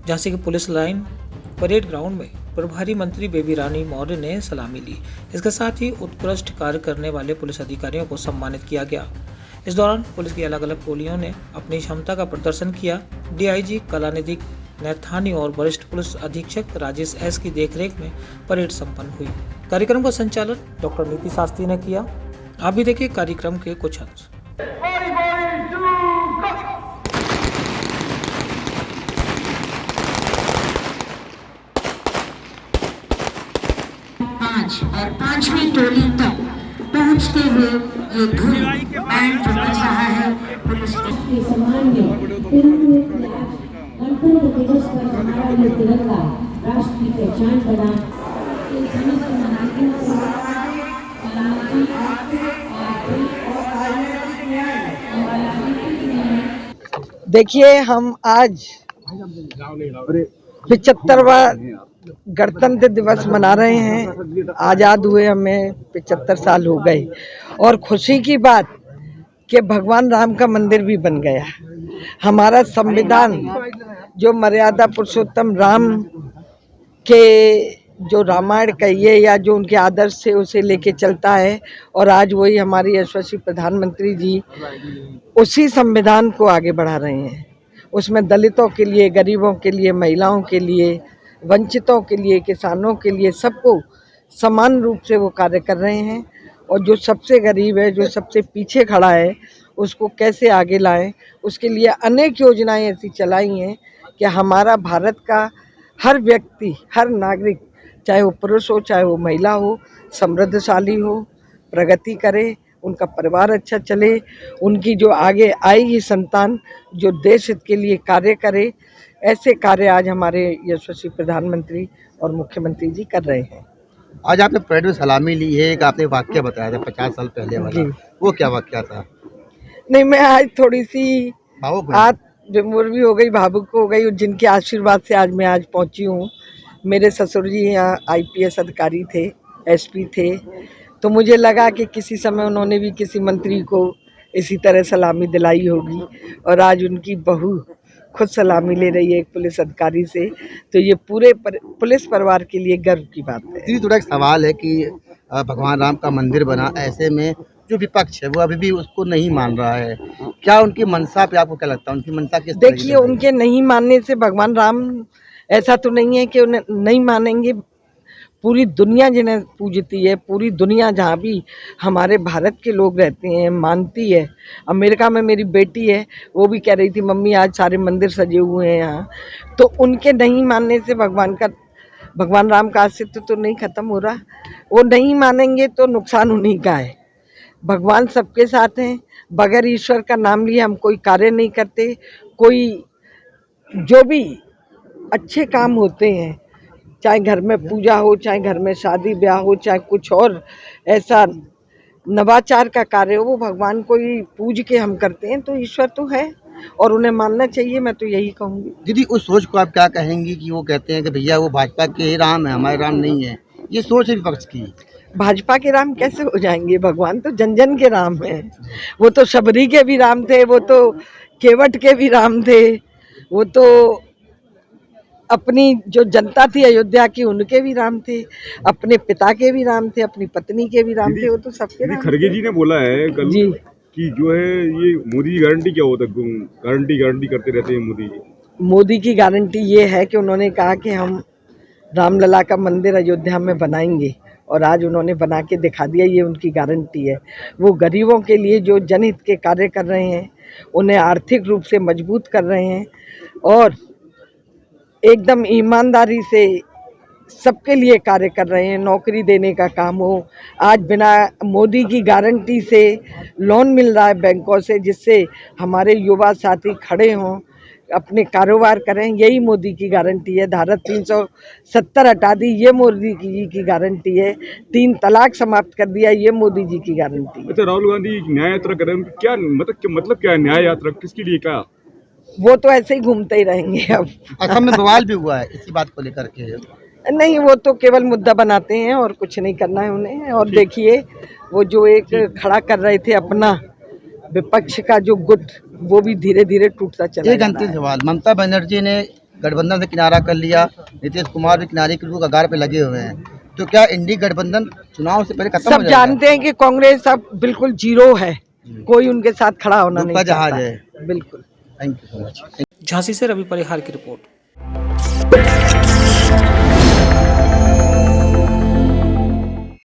झांसी की police line parade ground में प्रभारी मंत्री बेबी रानी मौर्य ने सलामी ली। इसके साथ ही उत्कृष्ट कार्य करने वाले पुलिस अधिकारियों को सम्मानित किया गया। इस दौरान पुलिस की अलग अलग टोलियों ने अपनी क्षमता का प्रदर्शन किया। डीआईजी कलानिधि नैथानी और वरिष्ठ पुलिस अधीक्षक राजेश एस की देखरेख में परेड संपन्न हुई। कार्यक्रम का संचालन डॉक्टर नीति शास्त्री ने किया। आप भी देखिए कार्यक्रम के कुछ अंश। 5 और 5वीं टोली तक पहुंचते हुए ये धुन बैंड जो बज रहा है पुलिस के सम्मान में गणतंत्र दिवस पर हमारा ये तिरंगा राष्ट्र की पहचान बना। समस्त नागरिकों को सलामती देखिए, हम आज 75वां गणतंत्र दिवस मना रहे हैं। आज़ाद हुए हमें 75 साल हो गए और खुशी की बात कि भगवान राम का मंदिर भी बन गया। हमारा संविधान जो मर्यादा पुरुषोत्तम राम के जो रामायण कहिए या जो उनके आदर्श से उसे लेके चलता है, और आज वही हमारी यशस्वी प्रधानमंत्री जी उसी संविधान को आगे बढ़ा रहे हैं। उसमें दलितों के लिए, गरीबों के लिए, महिलाओं के लिए, वंचितों के लिए, किसानों के लिए, सबको समान रूप से वो कार्य कर रहे हैं। और जो सबसे गरीब है, जो सबसे पीछे खड़ा है, उसको कैसे आगे लाएं, उसके लिए अनेक योजनाएं ऐसी चलाई हैं कि हमारा भारत का हर व्यक्ति, हर नागरिक, चाहे वो पुरुष हो चाहे वो महिला हो, समृद्धशाली हो, प्रगति करे, उनका परिवार अच्छा चले, उनकी जो आगे आएगी संतान जो देश हित के लिए कार्य करे। ऐसे कार्य आज हमारे यशस्वी प्रधानमंत्री और मुख्यमंत्री जी कर रहे हैं। आज आपने परेड में सलामी ली है, एक आपने वाक्य बताया था 50 साल पहले वाला, वो क्या वाक्य था? नहीं, मैं आज थोड़ी सी भावुक विमूर भी हो गई, भावुक हो गई, जिनके आशीर्वाद से आज मैं आज पहुंची हूँ। मेरे ससुर जी यहाँ IPS अधिकारी थे, SP थे, तो मुझे लगा कि किसी समय उन्होंने भी किसी मंत्री को इसी तरह सलामी दिलाई होगी, और आज उनकी बहू खुद सलामी ले रही है एक पुलिस अधिकारी से, तो ये पूरे पुलिस परिवार के लिए गर्व की बात है। जी, थोड़ा एक सवाल है कि भगवान राम का मंदिर बना, ऐसे में जो विपक्ष है वो अभी भी उसको नहीं मान रहा है। क्या उनकी मंशा पे आपको क्या लगता है, उनकी मंशा किस? देखिए, उनके नहीं मानने से भगवान राम, ऐसा तो नहीं है कि उन्हें नहीं मानेंगे। पूरी दुनिया जिन्हें पूजती है, पूरी दुनिया जहाँ भी हमारे भारत के लोग रहते हैं मानती है। अमेरिका में मेरी बेटी है, वो भी कह रही थी मम्मी आज सारे मंदिर सजे हुए हैं यहाँ। तो उनके नहीं मानने से भगवान राम का अस्तित्व तो नहीं खत्म हो रहा। वो नहीं मानेंगे तो नुकसान उन्हीं का है। भगवान सबके साथ हैं, बगैर ईश्वर का नाम लिए हम कोई कार्य नहीं करते। कोई जो भी अच्छे काम होते हैं, चाहे घर में पूजा हो, चाहे घर में शादी ब्याह हो, चाहे कुछ और ऐसा नवाचार का कार्य हो, वो भगवान को ही पूज के हम करते हैं। तो ईश्वर तो है और उन्हें मानना चाहिए, मैं तो यही कहूँगी। दीदी, उस सोच को आप क्या कहेंगी कि वो कहते हैं कि भैया वो भाजपा के ही राम है, हमारे राम नहीं है, ये सोच है विपक्ष की? भाजपा के राम कैसे हो जाएंगे? भगवान तो जन जन के राम है। वो तो शबरी के भी राम थे, वो तो केवट के भी राम थे, वो तो अपनी जो जनता थी अयोध्या की उनके भी राम थे, अपने पिता के भी राम थे, अपनी पत्नी के भी राम थे, वो तो सबके राम। खड़गे जी ने बोला है कल जी कि जो है ये मोदी की गारंटी क्या होता है, गारंटी करते रहते हैं मोदी जी। मोदी की गारंटी ये है कि उन्होंने कहा कि हम रामलला का मंदिर अयोध्या में बनाएंगे, और आज उन्होंने बना के दिखा दिया, ये उनकी गारंटी है। वो गरीबों के लिए जो जनहित के कार्य कर रहे हैं, उन्हें आर्थिक रूप से मजबूत कर रहे हैं और एकदम ईमानदारी से सबके लिए कार्य कर रहे हैं। नौकरी देने का काम हो, आज बिना मोदी की गारंटी से लोन मिल रहा है बैंकों से, जिससे हमारे युवा साथी खड़े हों, अपने कारोबार करें, यही मोदी की गारंटी है। धारा 370 हटा दी, ये मोदी जी की गारंटी है। 3 तलाक समाप्त कर दिया, ये मोदी जी की गारंटी है। अच्छा, राहुल गांधी न्याय यात्रा कर रहे हैं, क्या मतलब क्या है न्याय यात्रा, किसके लिए? क्या वो तो ऐसे ही घूमते ही रहेंगे। अब असम में बवाल भी हुआ है इसी बात को लेकर के। नहीं, वो तो केवल मुद्दा बनाते हैं और कुछ नहीं करना है उन्हें। और देखिए, वो जो एक खड़ा कर रहे थे अपना विपक्ष का जो गुट, वो भी धीरे धीरे टूटता चला जा रहा है। एक अंतिम सवाल, ममता बनर्जी ने गठबंधन से किनारा कर लिया, नीतीश कुमार भी किनारे की कगार पे लगे हुए हैं, तो क्या इंडी गठबंधन चुनाव से पहले खत्म हो सब जाएगा? जानते हैं कि कांग्रेस अब बिल्कुल जीरो है, कोई उनके साथ खड़ा होना नहीं डूबता जहाज चाहता। है। बिल्कुल। Thank you so much. Jhansi से रवि परिहार की रिपोर्ट।